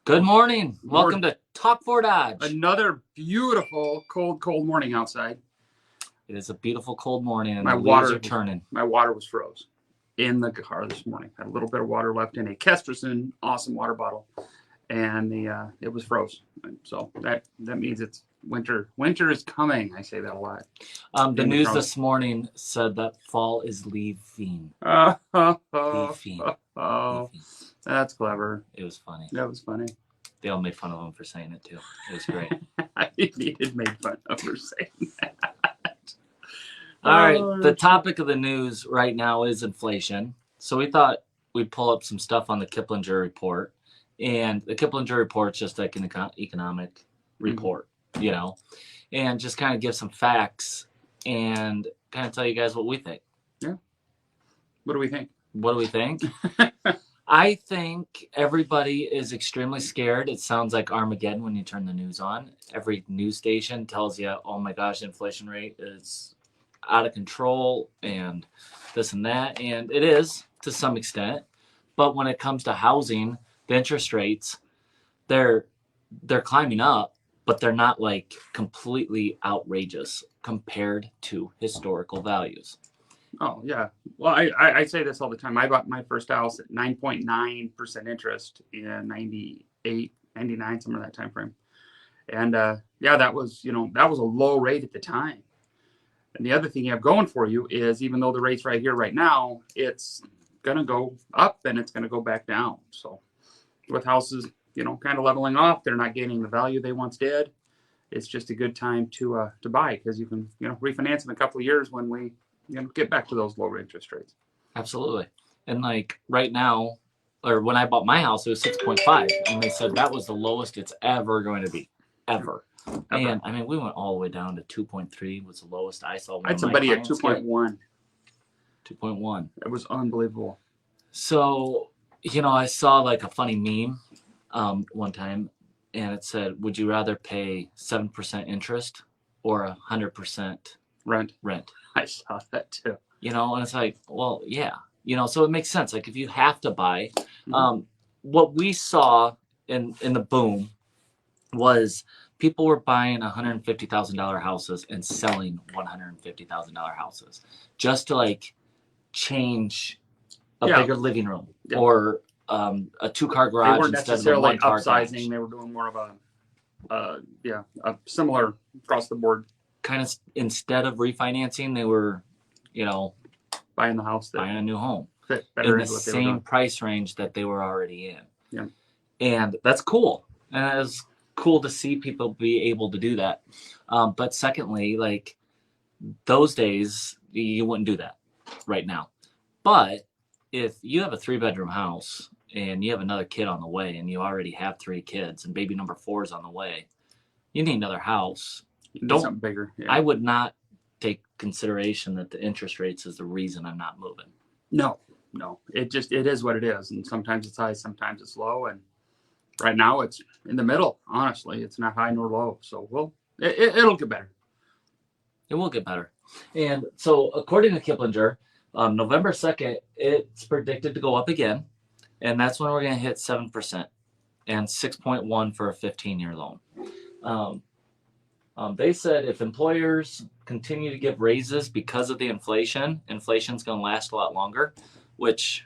Good morning. Welcome to Talk for Dodge. Another beautiful cold morning outside. It is a beautiful cold morning, and My the water leaves are turning. My water was froze in the car this morning. Had a little bit of water left in a Kesterson awesome water bottle, and it was froze. So that means it's winter. Winter is coming. I say that a lot. The news this morning said that fall is leaving. Oh, that's clever. It was funny. That was funny. They all made fun of him for saying it too. It was great. I needed made fun of for saying that. All right. The topic of the news right now is inflation. So we thought we'd pull up some stuff on the Kiplinger report. And the Kiplinger report's just like an economic report, you know, and just kind of give some facts and kind of tell you guys what we think. Yeah. What do we think? What do we think? I think everybody is extremely scared. It sounds like Armageddon when you turn the news on. Every news station tells you, oh my gosh, the inflation rate is out of control and this and that. And it is to some extent. But when it comes to housing, the interest rates, they're climbing up, but they're not like completely outrageous compared to historical values. Oh, yeah. Well, I say this all the time. I bought my first house at 9.9% interest in 98, 99, somewhere in that time frame. And yeah, that was a low rate at the time. And the other thing you have going for you is even though the rate's right here right now, it's going to go up and it's going to go back down. So with houses, kind of leveling off, they're not gaining the value they once did. It's just a good time to buy because you can, refinance in a couple of years when we get back to those lower interest rates. Absolutely. And like right now, or when I bought my house, it was 6.5. And they said that was the lowest it's ever going to be. Ever. And I mean, we went all the way down to 2.3 was the lowest I saw. I had somebody at 2.1. 2.1. It was unbelievable. So, I saw like a funny meme one time, and it said, would you rather pay 7% interest or 100% rent? I saw that too. And it's like, well, yeah. So it makes sense. Like if you have to buy, what we saw in the boom was people were buying $150,000 houses and selling $150,000 houses just to like change a bigger living room or a 2-car garage. They weren't necessarily upsizing. They were doing more of a similar across the board. Kind of instead of refinancing, they were, buying the house, buying a new home fit better in the same price range that they were already in. Yeah, and that's cool. And it's cool to see people be able to do that. But secondly, like those days, you wouldn't do that right now. But if you have a 3-bedroom house and you have another kid on the way, and you already have 3 kids, and baby number 4 is on the way, you need another house. Something bigger. Yeah. I would not take consideration that the interest rates is the reason I'm not moving. No. It is what it is. And sometimes it's high, sometimes it's low. And right now it's in the middle. Honestly, it's not high nor low. So it'll get better. It will get better. And so according to Kiplinger, November 2nd, it's predicted to go up again. And that's when we're going to hit 7% and 6.1 for a 15-year loan. They said if employers continue to give raises because of the inflation's going to last a lot longer, which,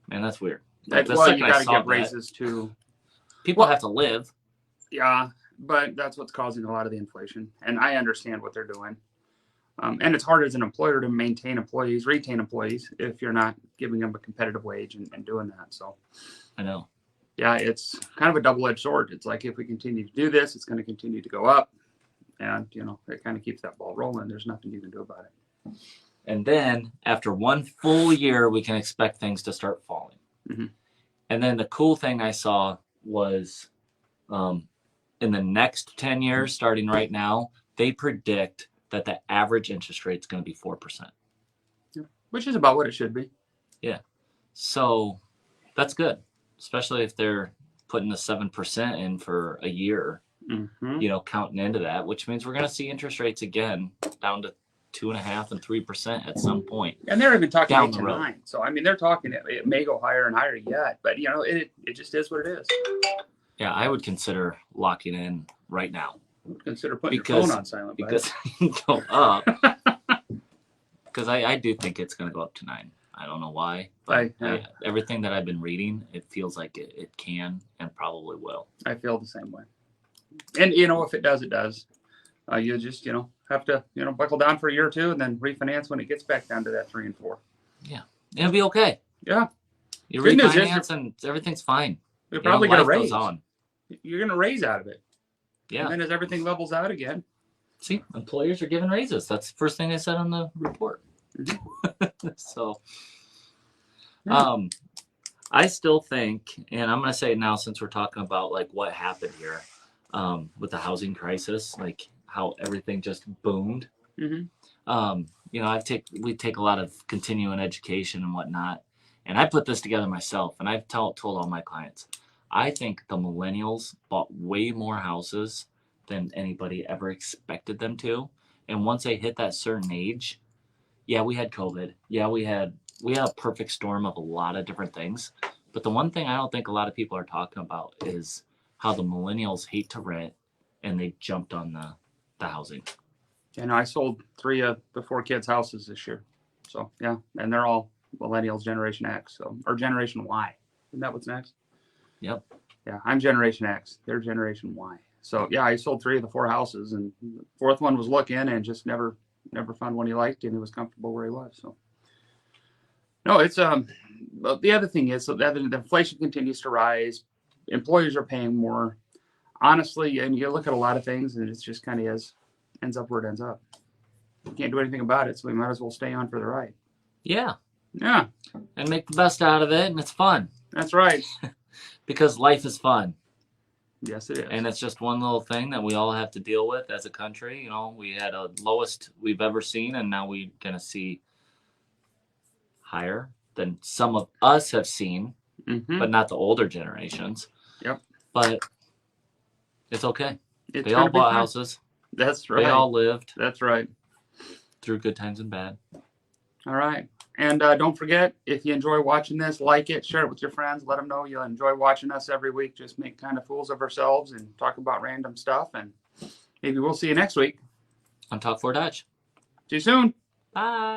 man, that's weird. That's why you got to give raises to people have to live. Yeah, but that's what's causing a lot of the inflation. And I understand what they're doing. And it's hard as an employer to retain employees, if you're not giving them a competitive wage and doing that. So I know. Yeah, it's kind of a double-edged sword. It's like if we continue to do this, it's going to continue to go up. And, it kind of keeps that ball rolling. There's nothing you can do about it. And then after one full year, we can expect things to start falling. Mm-hmm. And then the cool thing I saw was in the next 10 years, starting right now, they predict that the average interest rate is going to be 4%. Yeah, which is about what it should be. Yeah. So that's good, especially if they're putting the 7% in for a year. Mm-hmm. Counting into that, which means we're going to see interest rates again down to 2.5% and 3% at some point. And they're even talking 8 to 9. So I mean, they're talking it may go higher and higher yet, but it just is what it is. Yeah, I would consider locking in right now Consider putting because your phone on silent. because go up. Because I do think it's going to go up to 9. I don't know why, but everything that I've been reading, it feels like it can and probably will. I feel the same way. And, if it does, it does. You just, have to, buckle down for a year or two and then refinance when it gets back down to that 3 and 4. Yeah. It'll be okay. Yeah. You refinance and everything's fine. You're probably going to life raise. goes on. You're going to raise out of it. Yeah. And then as everything levels out again. See, employers are giving raises. That's the first thing I said on the report. Mm-hmm. So, I still think, and I'm going to say it now since we're talking about like what happened here with the housing crisis, like how everything just boomed. Mm-hmm. We take a lot of continuing education and whatnot, and I put this together myself, and I've told all my clients, I think the millennials bought way more houses than anybody ever expected them to, and once they hit that certain age, yeah, we had COVID, yeah, we had a perfect storm of a lot of different things, but the one thing I don't think a lot of people are talking about is how the millennials hate to rent, and they jumped on the housing. And I sold 3 of the 4 kids' houses this year. So, yeah. And they're all millennials, Generation X, or Generation Y. Isn't that what's next? Yep. Yeah, I'm Generation X. They're Generation Y. So, yeah, I sold 3 of the 4 houses, and the 4th one was looking and just never found one he liked, and he was comfortable where he was. So, no, it's but the other thing is, so that the inflation continues to rise. Employers are paying more. Honestly, and you look at a lot of things, and it's just kind of ends up where it ends up. We can't do anything about it, so we might as well stay on for the ride. Yeah. Yeah. And make the best out of it, and it's fun. That's right. Because life is fun. Yes, it is. And it's just one little thing that we all have to deal with as a country. We had a lowest we've ever seen, and now we're going to see higher than some of us have seen, but not the older generations. Yep. But it's okay. They all bought houses. That's right. They all lived. That's right. Through good times and bad. All right. And don't forget, if you enjoy watching this, like it, share it with your friends. Let them know you enjoy watching us every week. Just make kind of fools of ourselves and talk about random stuff. And maybe we'll see you next week On Talk 4 Dutch. See you soon. Bye.